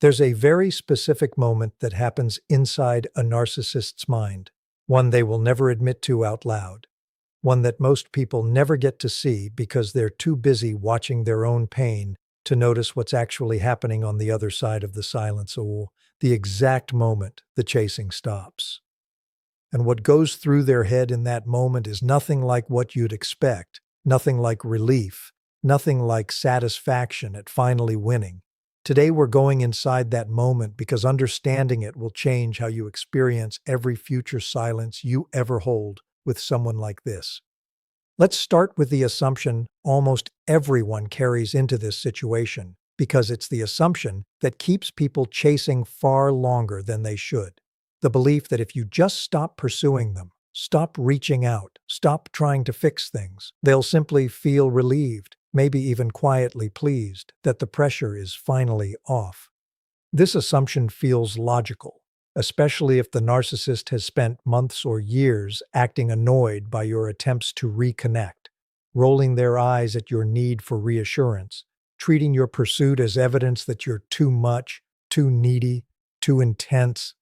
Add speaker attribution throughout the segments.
Speaker 1: There's a very specific moment that happens inside a narcissist's mind, one they will never admit to out loud, one that most people never get to see because they're too busy watching their own pain to notice what's actually happening on the other side of the silence, or the exact moment the chasing stops. And what goes through their head in that moment is nothing like what you'd expect, nothing like relief, nothing like satisfaction at finally winning. Today we're going inside that moment because understanding it will change how you experience every future silence you ever hold with someone like this. Let's start with the assumption almost everyone carries into this situation, because it's the assumption that keeps people chasing far longer than they should. The belief that if you just stop pursuing them, stop reaching out, stop trying to fix things, they'll simply feel relieved, maybe even quietly pleased, that the pressure is finally off. This assumption feels logical, especially if the narcissist has spent months or years acting annoyed by your attempts to reconnect, rolling their eyes at your need for reassurance, treating your pursuit as evidence that you're too much, too needy, too intense.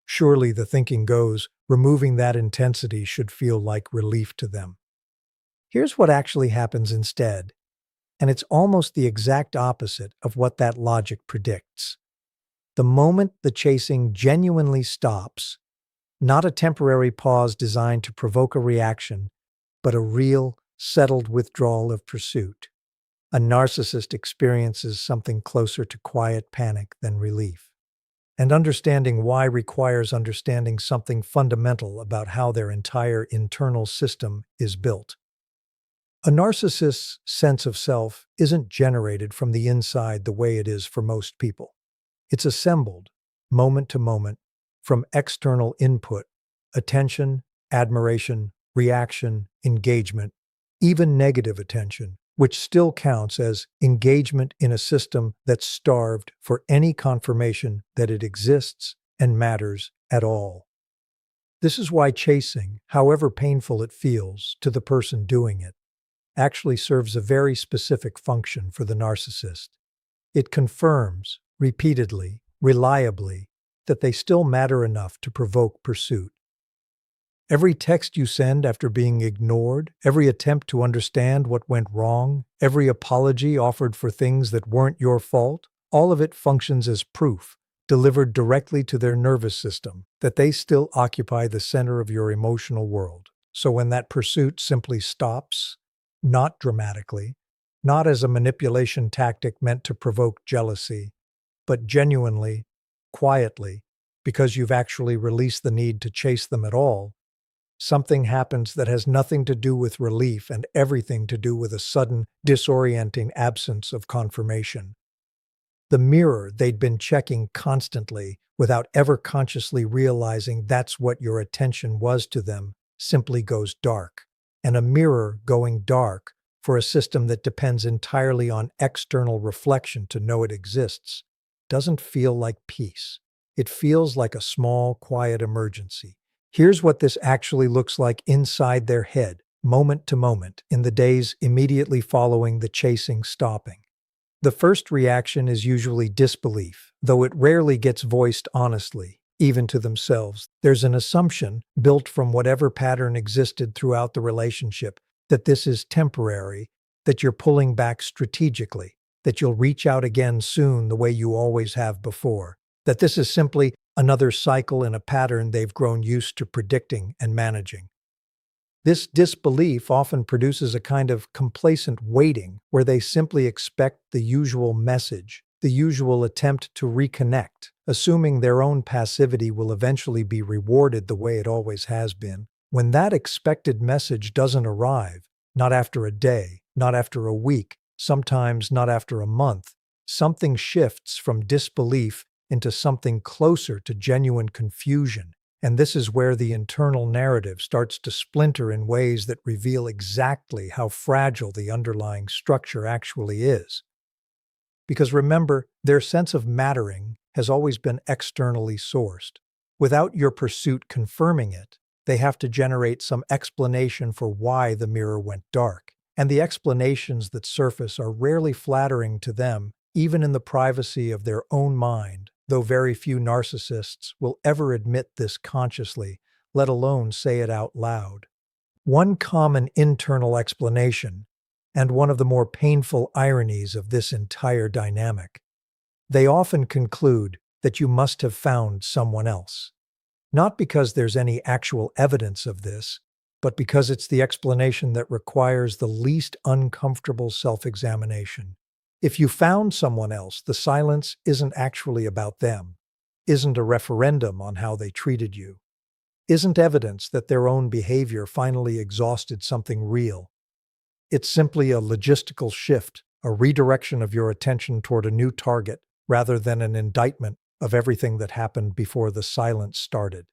Speaker 1: Surely, the thinking goes, removing that intensity should feel like relief to them. Here's what actually happens instead, and it's almost the exact opposite of what that logic predicts. The moment the chasing genuinely stops, not a temporary pause designed to provoke a reaction, but a real, settled withdrawal of pursuit, a narcissist experiences something closer to quiet panic than relief. And understanding why requires understanding something fundamental about how their entire internal system is built. A narcissist's sense of self isn't generated from the inside the way it is for most people. It's assembled, moment to moment, from external input, attention, admiration, reaction, engagement, even negative attention, which still counts as engagement in a system that's starved for any confirmation that it exists and matters at all. This is why chasing, however painful it feels to the person doing it, actually serves a very specific function for the narcissist. It confirms, repeatedly, reliably, that they still matter enough to provoke pursuit. Every text you send after being ignored, every attempt to understand what went wrong, every apology offered for things that weren't your fault, all of it functions as proof, delivered directly to their nervous system, that they still occupy the center of your emotional world. So when that pursuit simply stops, not dramatically, not as a manipulation tactic meant to provoke jealousy, but genuinely, quietly, because you've actually released the need to chase them at all, something happens that has nothing to do with relief and everything to do with a sudden, disorienting absence of confirmation. The mirror they'd been checking constantly, without ever consciously realizing that's what your attention was to them, simply goes dark. And a mirror going dark, for a system that depends entirely on external reflection to know it exists, doesn't feel like peace. It feels like a small, quiet emergency. Here's what this actually looks like inside their head, moment to moment, in the days immediately following the chasing stopping. The first reaction is usually disbelief, though it rarely gets voiced honestly, even to themselves. There's an assumption, built from whatever pattern existed throughout the relationship, that this is temporary, that you're pulling back strategically, that you'll reach out again soon the way you always have before, that this is simply another cycle in a pattern they've grown used to predicting and managing. This disbelief often produces a kind of complacent waiting where they simply expect the usual message, the usual attempt to reconnect, assuming their own passivity will eventually be rewarded the way it always has been. When that expected message doesn't arrive, not after a day, not after a week, sometimes not after a month, something shifts from disbelief into something closer to genuine confusion. And this is where the internal narrative starts to splinter in ways that reveal exactly how fragile the underlying structure actually is. Because remember, their sense of mattering has always been externally sourced. Without your pursuit confirming it, they have to generate some explanation for why the mirror went dark. And the explanations that surface are rarely flattering to them even in the privacy of their own mind, though very few narcissists will ever admit this consciously, let alone say it out loud. One common internal explanation, and one of the more painful ironies of this entire dynamic. They often conclude that you must have found someone else. Not because there's any actual evidence of this, but because it's the explanation that requires the least uncomfortable self-examination. If you found someone else, the silence isn't actually about them, isn't a referendum on how they treated you, isn't evidence that their own behavior finally exhausted something real. It's simply a logistical shift, a redirection of your attention toward a new target, rather than an indictment of everything that happened before the silence started.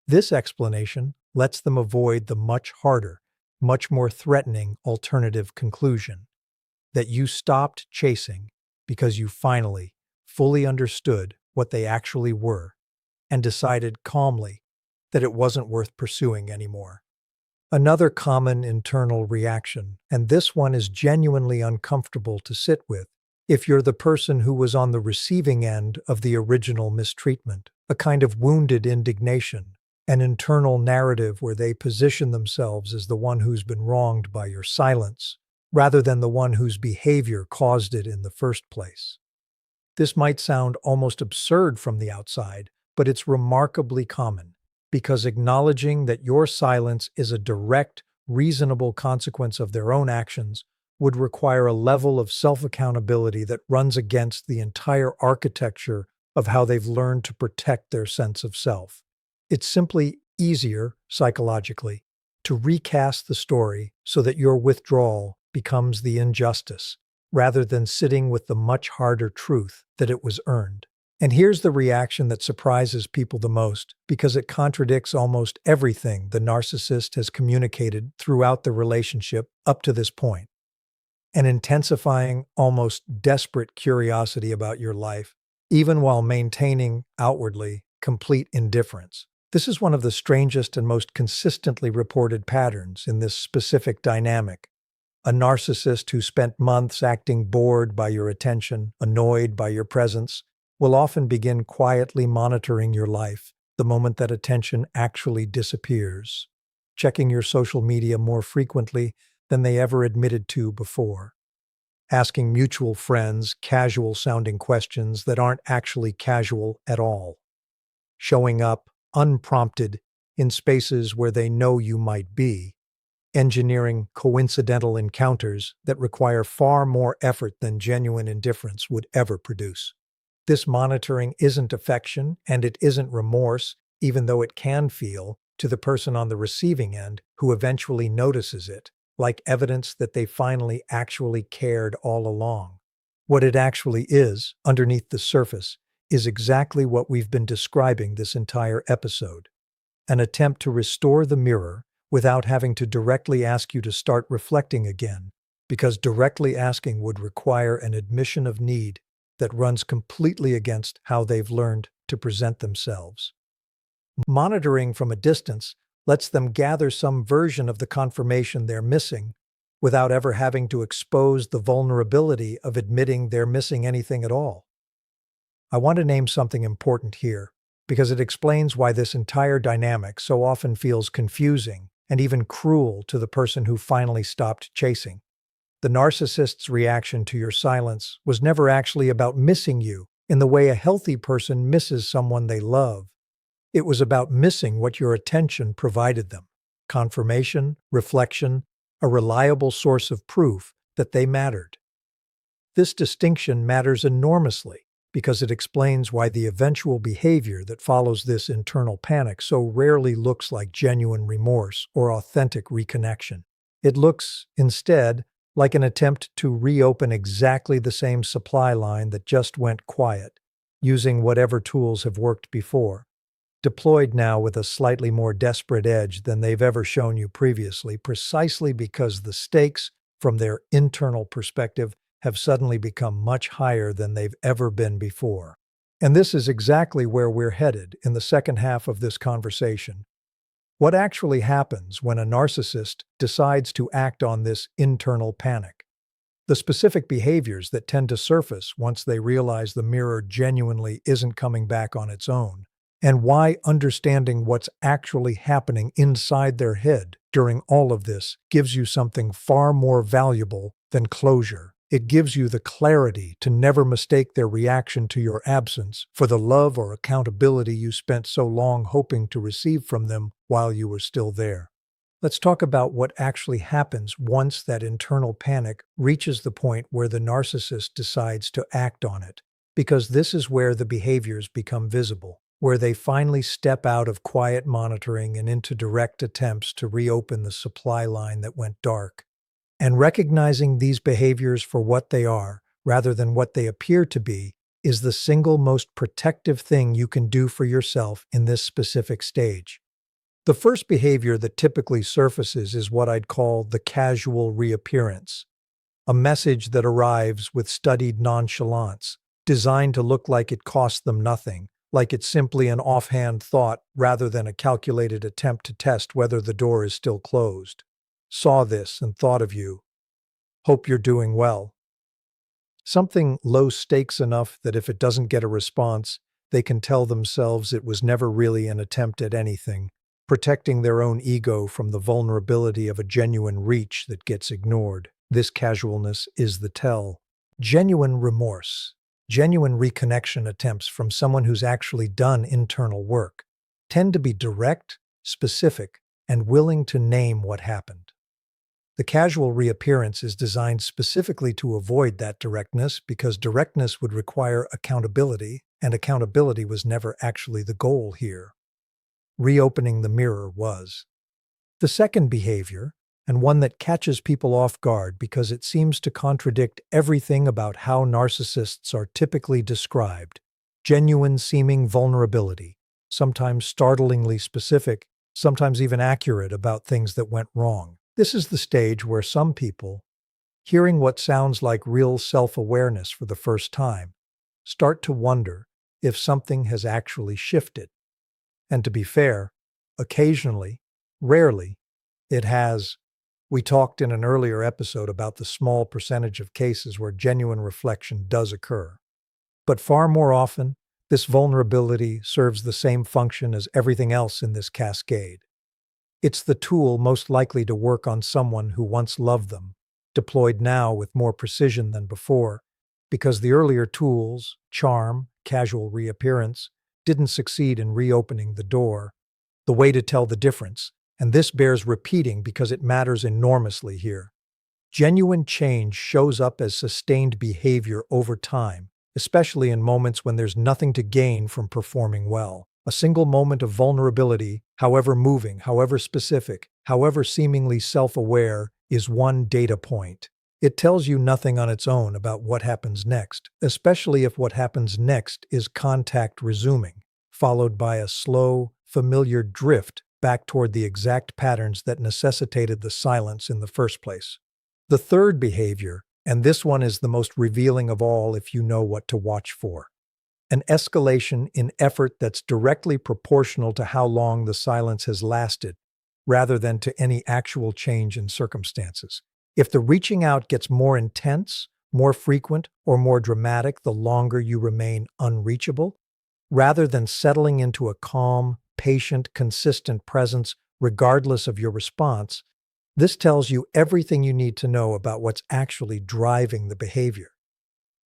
Speaker 1: This explanation lets them avoid the much harder, much more threatening alternative conclusion, that you stopped chasing because you finally, fully understood what they actually were and decided calmly that it wasn't worth pursuing anymore. Another common internal reaction, and this one is genuinely uncomfortable to sit with, if you're the person who was on the receiving end of the original mistreatment, a kind of wounded indignation, an internal narrative where they position themselves as the one who's been wronged by your silence, rather than the one whose behavior caused it in the first place. This might sound almost absurd from the outside, but it's remarkably common, because acknowledging that your silence is a direct, reasonable consequence of their own actions would require a level of self-accountability that runs against the entire architecture of how they've learned to protect their sense of self. It's simply easier, psychologically, to recast the story so that your withdrawal becomes the injustice, rather than sitting with the much harder truth that it was earned. And here's the reaction that surprises people the most, because it contradicts almost everything the narcissist has communicated throughout the relationship up to this point. An intensifying, almost desperate curiosity about your life, even while maintaining, outwardly, complete indifference. This is one of the strangest and most consistently reported patterns in this specific dynamic. A narcissist who spent months acting bored by your attention, annoyed by your presence, will often begin quietly monitoring your life the moment that attention actually disappears, checking your social media more frequently than they ever admitted to before, asking mutual friends casual-sounding questions that aren't actually casual at all, showing up unprompted in spaces where they know you might be, engineering coincidental encounters that require far more effort than genuine indifference would ever produce. This monitoring isn't affection, and it isn't remorse, even though it can feel, to the person on the receiving end who eventually notices it, like evidence that they finally actually cared all along. What it actually is, underneath the surface, is exactly what we've been describing this entire episode. An attempt to restore the mirror without having to directly ask you to start reflecting again, because directly asking would require an admission of need that runs completely against how they've learned to present themselves. Monitoring from a distance lets them gather some version of the confirmation they're missing without ever having to expose the vulnerability of admitting they're missing anything at all. I want to name something important here, because it explains why this entire dynamic so often feels confusing and even cruel to the person who finally stopped chasing. The narcissist's reaction to your silence was never actually about missing you in the way a healthy person misses someone they love. It was about missing what your attention provided them: confirmation, reflection, a reliable source of proof that they mattered. This distinction matters enormously because it explains why the eventual behavior that follows this internal panic so rarely looks like genuine remorse or authentic reconnection. It looks, instead, like an attempt to reopen exactly the same supply line that just went quiet, using whatever tools have worked before, deployed now with a slightly more desperate edge than they've ever shown you previously, precisely because the stakes, from their internal perspective, have suddenly become much higher than they've ever been before. And this is exactly where we're headed in the second half of this conversation. What actually happens when a narcissist decides to act on this internal panic? The specific behaviors that tend to surface once they realize the mirror genuinely isn't coming back on its own, and why understanding what's actually happening inside their head during all of this gives you something far more valuable than closure. It gives you the clarity to never mistake their reaction to your absence for the love or accountability you spent so long hoping to receive from them while you were still there. Let's talk about what actually happens once that internal panic reaches the point where the narcissist decides to act on it, because this is where the behaviors become visible, where they finally step out of quiet monitoring and into direct attempts to reopen the supply line that went dark. And recognizing these behaviors for what they are, rather than what they appear to be, is the single most protective thing you can do for yourself in this specific stage. The first behavior that typically surfaces is what I'd call the casual reappearance, a message that arrives with studied nonchalance, designed to look like it cost them nothing, like it's simply an offhand thought rather than a calculated attempt to test whether the door is still closed. Saw this and thought of you. Hope you're doing well. Something low stakes enough that if it doesn't get a response, they can tell themselves it was never really an attempt at anything, protecting their own ego from the vulnerability of a genuine reach that gets ignored. This casualness is the tell. Genuine remorse, genuine reconnection attempts from someone who's actually done internal work, tend to be direct, specific, and willing to name what happened. The casual reappearance is designed specifically to avoid that directness because directness would require accountability, and accountability was never actually the goal here. Reopening the mirror was. The second behavior, and one that catches people off guard because it seems to contradict everything about how narcissists are typically described, genuine seeming vulnerability, sometimes startlingly specific, sometimes even accurate about things that went wrong. This is the stage where some people, hearing what sounds like real self-awareness for the first time, start to wonder if something has actually shifted. And to be fair, occasionally, rarely, it has. We talked in an earlier episode about the small percentage of cases where genuine reflection does occur. But far more often, this vulnerability serves the same function as everything else in this cascade. It's the tool most likely to work on someone who once loved them, deployed now with more precision than before, because the earlier tools, charm, casual reappearance, didn't succeed in reopening the door. The way to tell the difference, and this bears repeating because it matters enormously here. Genuine change shows up as sustained behavior over time, especially in moments when there's nothing to gain from performing well. A single moment of vulnerability, however moving, however specific, however seemingly self-aware, is one data point. It tells you nothing on its own about what happens next, especially if what happens next is contact resuming, followed by a slow, familiar drift back toward the exact patterns that necessitated the silence in the first place. The third behavior, and this one is the most revealing of all if you know what to watch for. An escalation in effort that's directly proportional to how long the silence has lasted, rather than to any actual change in circumstances. If the reaching out gets more intense, more frequent, or more dramatic the longer you remain unreachable, rather than settling into a calm, patient, consistent presence regardless of your response, this tells you everything you need to know about what's actually driving the behavior.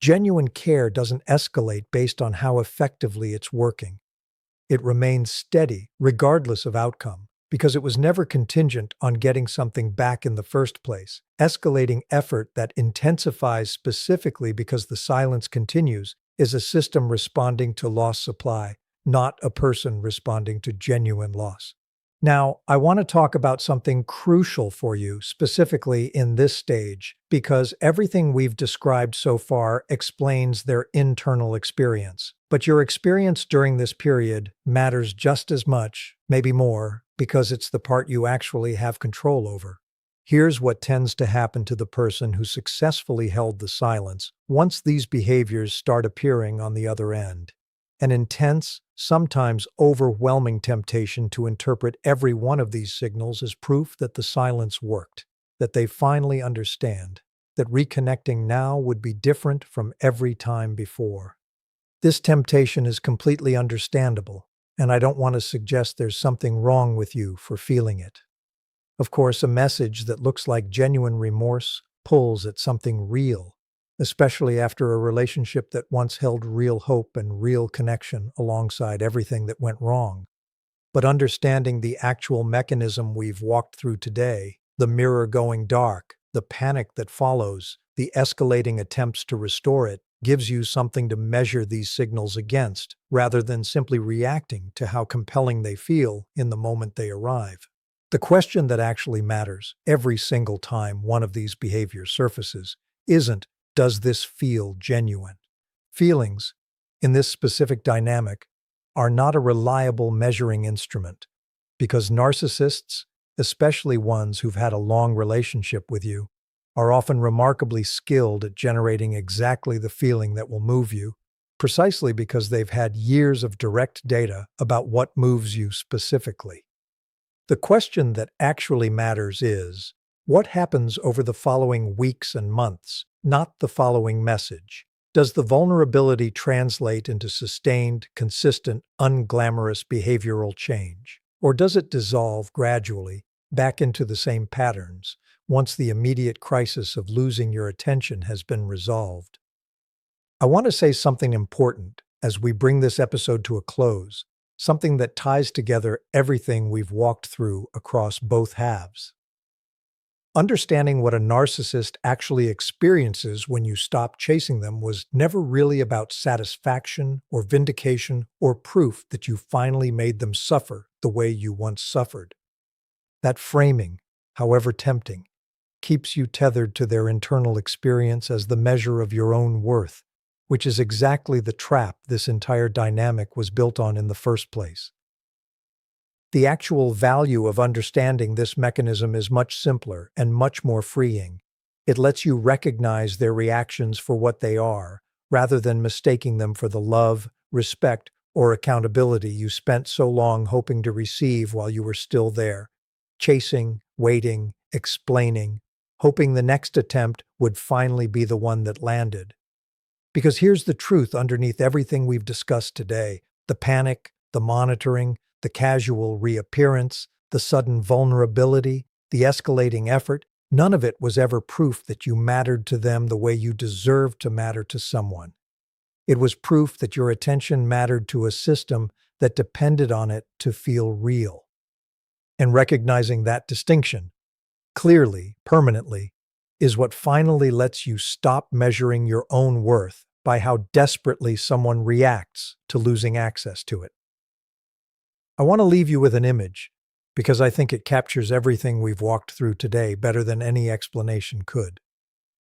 Speaker 1: Genuine care doesn't escalate based on how effectively it's working. It remains steady, regardless of outcome, because it was never contingent on getting something back in the first place. Escalating effort that intensifies specifically because the silence continues is a system responding to lost supply, not a person responding to genuine loss. Now, I want to talk about something crucial for you, specifically in this stage, because everything we've described so far explains their internal experience. But your experience during this period matters just as much, maybe more, because it's the part you actually have control over. Here's what tends to happen to the person who successfully held the silence once these behaviors start appearing on the other end. An intense, sometimes overwhelming temptation to interpret every one of these signals as proof that the silence worked, that they finally understand, that reconnecting now would be different from every time before. This temptation is completely understandable, and I don't want to suggest there's something wrong with you for feeling it. Of course, a message that looks like genuine remorse pulls at something real, especially after a relationship that once held real hope and real connection alongside everything that went wrong. But understanding the actual mechanism we've walked through today, the mirror going dark, the panic that follows, the escalating attempts to restore it, gives you something to measure these signals against, rather than simply reacting to how compelling they feel in the moment they arrive. The question that actually matters every single time one of these behaviors surfaces isn't, does this feel genuine? Feelings, in this specific dynamic, are not a reliable measuring instrument, because narcissists, especially ones who've had a long relationship with you, are often remarkably skilled at generating exactly the feeling that will move you, precisely because they've had years of direct data about what moves you specifically. The question that actually matters is, what happens over the following weeks and months, not the following message? Does the vulnerability translate into sustained, consistent, unglamorous behavioral change? Or does it dissolve gradually back into the same patterns once the immediate crisis of losing your attention has been resolved? I want to say something important as we bring this episode to a close, something that ties together everything we've walked through across both halves. Understanding what a narcissist actually experiences when you stop chasing them was never really about satisfaction or vindication or proof that you finally made them suffer the way you once suffered. That framing, however tempting, keeps you tethered to their internal experience as the measure of your own worth, which is exactly the trap this entire dynamic was built on in the first place. The actual value of understanding this mechanism is much simpler and much more freeing. It lets you recognize their reactions for what they are, rather than mistaking them for the love, respect, or accountability you spent so long hoping to receive while you were still there, chasing, waiting, explaining, hoping the next attempt would finally be the one that landed. Because here's the truth underneath everything we've discussed today: the panic, the monitoring, the casual reappearance, the sudden vulnerability, the escalating effort, none of it was ever proof that you mattered to them the way you deserved to matter to someone. It was proof that your attention mattered to a system that depended on it to feel real. And recognizing that distinction, clearly, permanently, is what finally lets you stop measuring your own worth by how desperately someone reacts to losing access to it. I want to leave you with an image, because I think it captures everything we've walked through today better than any explanation could.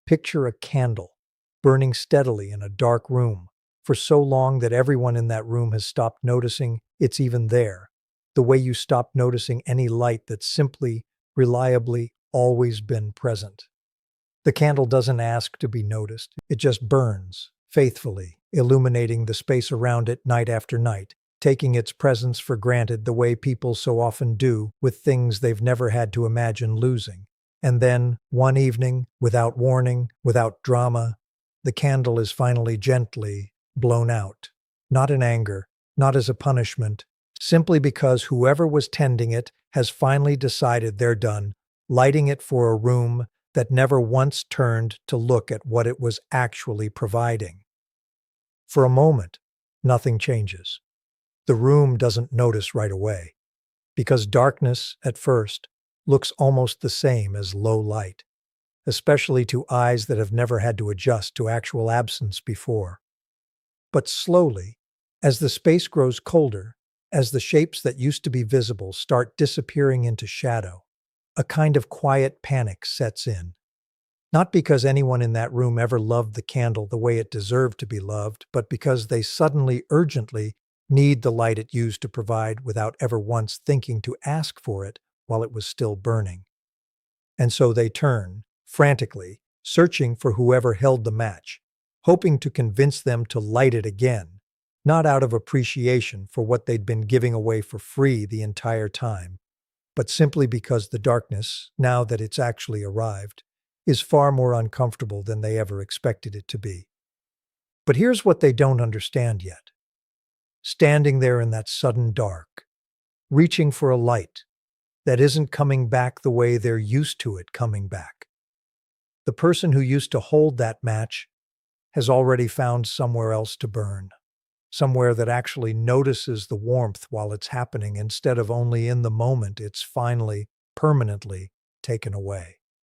Speaker 1: Picture a candle burning steadily in a dark room for so long that everyone in that room has stopped noticing it's even there, the way you stopped noticing any light that's simply, reliably, always been present. The candle doesn't ask to be noticed. It just burns, faithfully, illuminating the space around it night after night, taking its presence for granted the way people so often do with things they've never had to imagine losing. And then, one evening, without warning, without drama, the candle is finally gently blown out. Not in anger, not as a punishment, simply because whoever was tending it has finally decided they're done, lighting it for a room that never once turned to look at what it was actually providing. For a moment, nothing changes. The room doesn't notice right away, because darkness, at first, looks almost the same as low light, especially to eyes that have never had to adjust to actual absence before. But slowly, as the space grows colder, as the shapes that used to be visible start disappearing into shadow, a kind of quiet panic sets in. Not because anyone in that room ever loved the candle the way it deserved to be loved, but because they suddenly, urgently, need the light it used to provide without ever once thinking to ask for it while it was still burning. And so they turn, frantically, searching for whoever held the match, hoping to convince them to light it again, not out of appreciation for what they'd been giving away for free the entire time, but simply because the darkness, now that it's actually arrived, is far more uncomfortable than they ever expected it to be. But here's what they don't understand yet. Standing there in that sudden dark, reaching for a light that isn't coming back the way they're used to it coming back. The person who used to hold that match has already found somewhere else to burn, somewhere that actually notices the warmth while it's happening instead of only in the moment it's finally, permanently taken away.